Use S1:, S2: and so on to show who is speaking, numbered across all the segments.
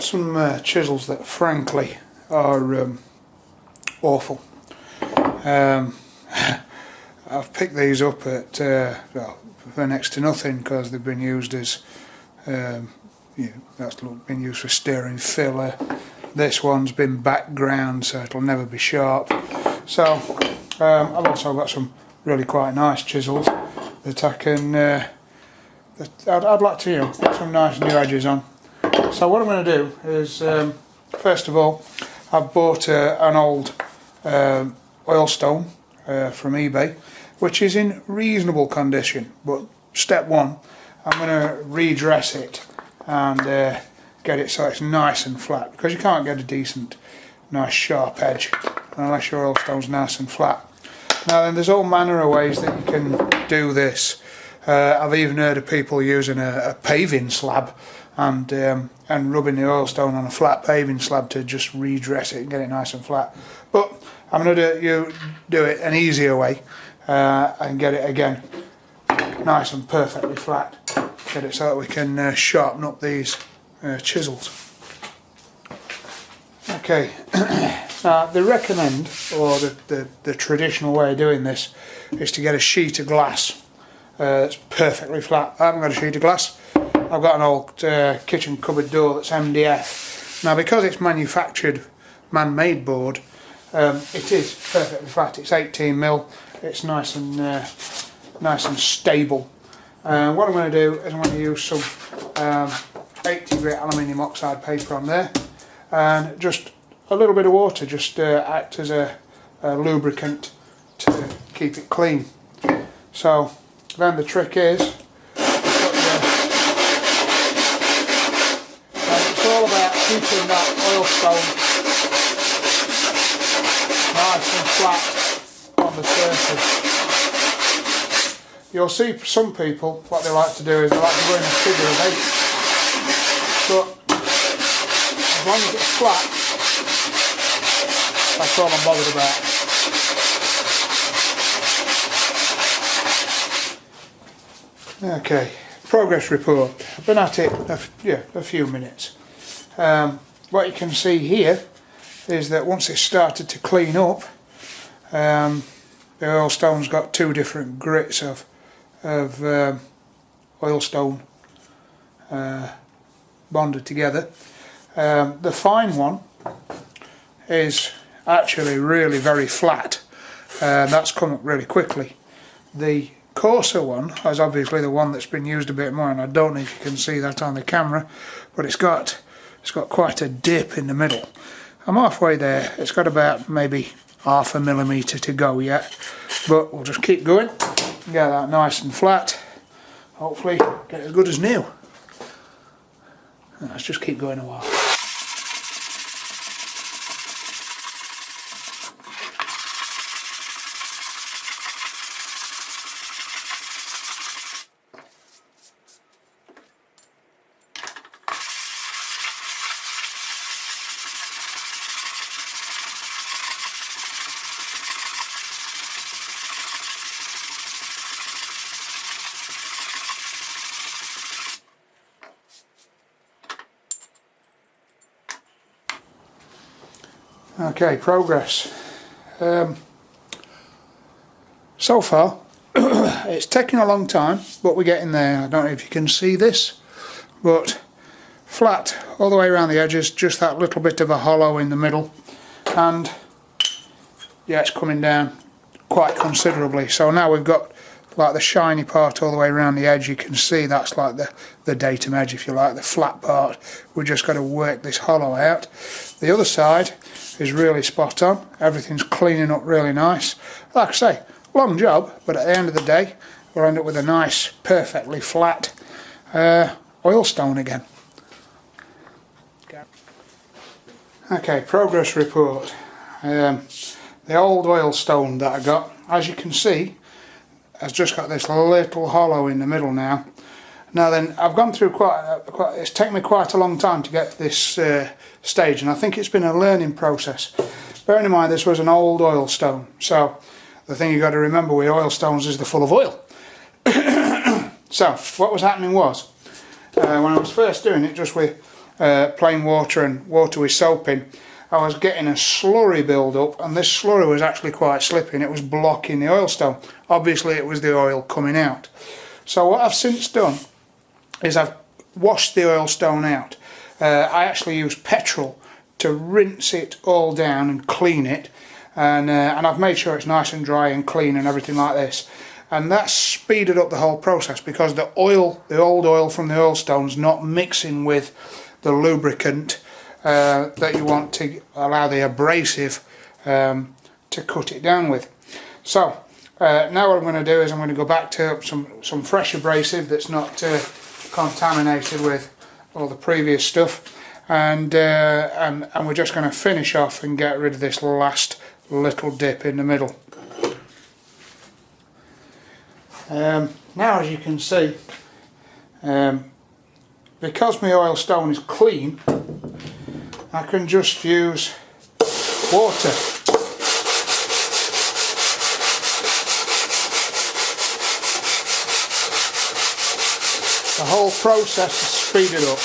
S1: got some chisels that frankly are awful. I've picked these up at well, for next to nothing because they've been used as that's been used for stirring filler. This one's been background, so it'll never be sharp. So I've also got some really quite nice chisels that I can I'd like to put some nice new edges on. So what I'm going to do is first of all, I've bought an old Oilstone from eBay, which is in reasonable condition, but step one, I'm going to redress it and get it so it's nice and flat, because you can't get a decent nice sharp edge unless your Oilstone's nice and flat. Now then, there's all manner of ways that you can do this. I've even heard of people using a paving slab and rubbing the Oilstone on a flat paving slab to just redress it and get it nice and flat. But I'm going to do it an easier way and get it again nice and perfectly flat. Get it so that we can sharpen up these chisels. Okay, now they recommend, or the traditional way of doing this, is to get a sheet of glass that's perfectly flat. I haven't got a sheet of glass. I've got an old kitchen cupboard door that's MDF. Now, because it's manufactured man-made board, it is perfectly flat. It's 18mm. It's nice and stable. What I'm going to do is I'm going to use some 80 grit aluminium oxide paper on there, and just a little bit of water just act as a lubricant to keep it clean. So then the trick is, it's all about keeping that Oilstone nice and flat on the surface. You'll see some people, what they like to do is they like to go in a figure of 8, but as long as it's flat, that's all I'm bothered about. Okay, progress report. I've been at it a few minutes. What you can see here is that once it's started to clean up, the Oilstone's got two different grits of Oilstone bonded together. The fine one is actually really very flat. That's come up really quickly. The coarser one is obviously the one that's been used a bit more, and I don't know if you can see that on the camera, but it's got quite a dip in the middle. I'm halfway there. It's got about maybe half a millimetre to go yet, but we'll just keep going. Get that nice and flat. Hopefully get as good as new. Let's just keep going a while. Okay, progress. So far, it's taking a long time, but we're getting there. I don't know if you can see this, but flat all the way around the edges, just that little bit of a hollow in the middle, and yeah, it's coming down quite considerably. So now we've got like the shiny part all the way around the edge. You can see that's like the datum edge, if you like, the flat part. We've just got to work this hollow out. The other side is really spot on. Everything's cleaning up really nice. Like I say, long job, but at the end of the day we'll end up with a nice perfectly flat Oilstone again. Okay, progress report. The old Oilstone that I got, as you can see, has just got this little hollow in the middle now. Now then, I've gone through it's taken me quite a long time to get to this stage, and I think it's been a learning process. Bearing in mind this was an old Oilstone, so the thing you've got to remember with Oilstones is they're full of oil. So what was happening was, when I was first doing it just with plain water and water with soap in, I was getting a slurry build up, and this slurry was actually quite slippy and it was blocking the oilstone. Obviously it was the oil coming out. So what I've since done is I've washed the oilstone out. I actually used petrol to rinse it all down and clean it, and I've made sure it's nice and dry and clean and everything like this. And that's speeded up the whole process because the old oil from the oilstone's not mixing with the lubricant that you want to allow the abrasive to cut it down with. So now what I'm going to do is I'm going to go back to some fresh abrasive that's not contaminated with all the previous stuff, and we're just going to finish off and get rid of this last little dip in the middle. Now as you can see, because my oilstone is clean, I can just use water. The whole process is speeded up.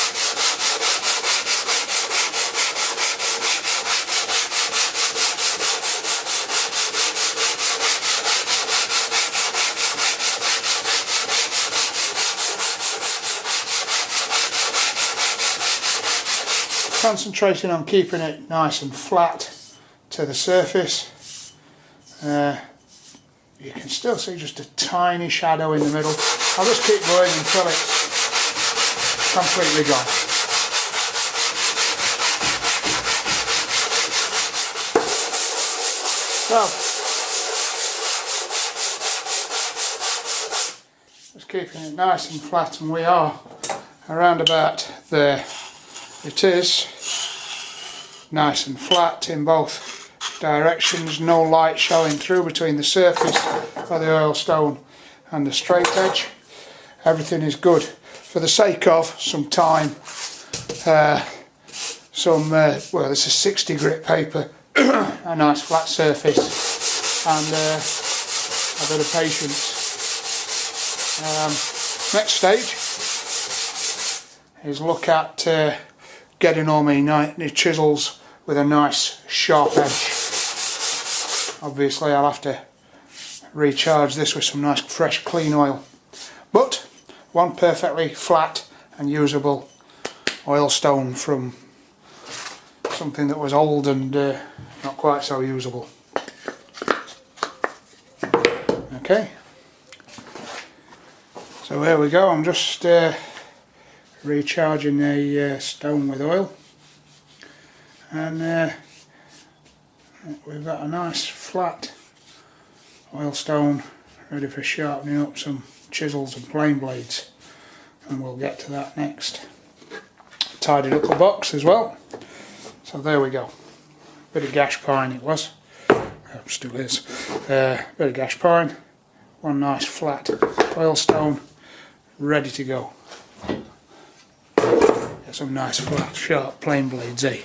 S1: Concentrating on keeping it nice and flat to the surface. You can still see just a tiny shadow in the middle. I'll just keep going until it's completely gone. So, just keeping it nice and flat, and we are around about there. It is nice and flat in both directions, no light showing through between the surface of the oilstone and the straight edge. Everything is good. For the sake of some time, well, this is 60 grit paper, a nice flat surface, and a bit of patience. Next stage is look at getting all my chisels with a nice sharp edge. Obviously I'll have to recharge this with some nice fresh clean oil, but one perfectly flat and usable oilstone from something that was old and not quite so usable. Okay, so here we go. I'm just recharging the stone with oil, and we've got a nice flat oilstone ready for sharpening up some chisels and plane blades, and we'll get to that next. Tidied up the box as well, so there we go. Bit of gash pine it was, still is, bit of gash pine, one nice flat oilstone ready to go. Get some nice flat sharp plane blades, eh?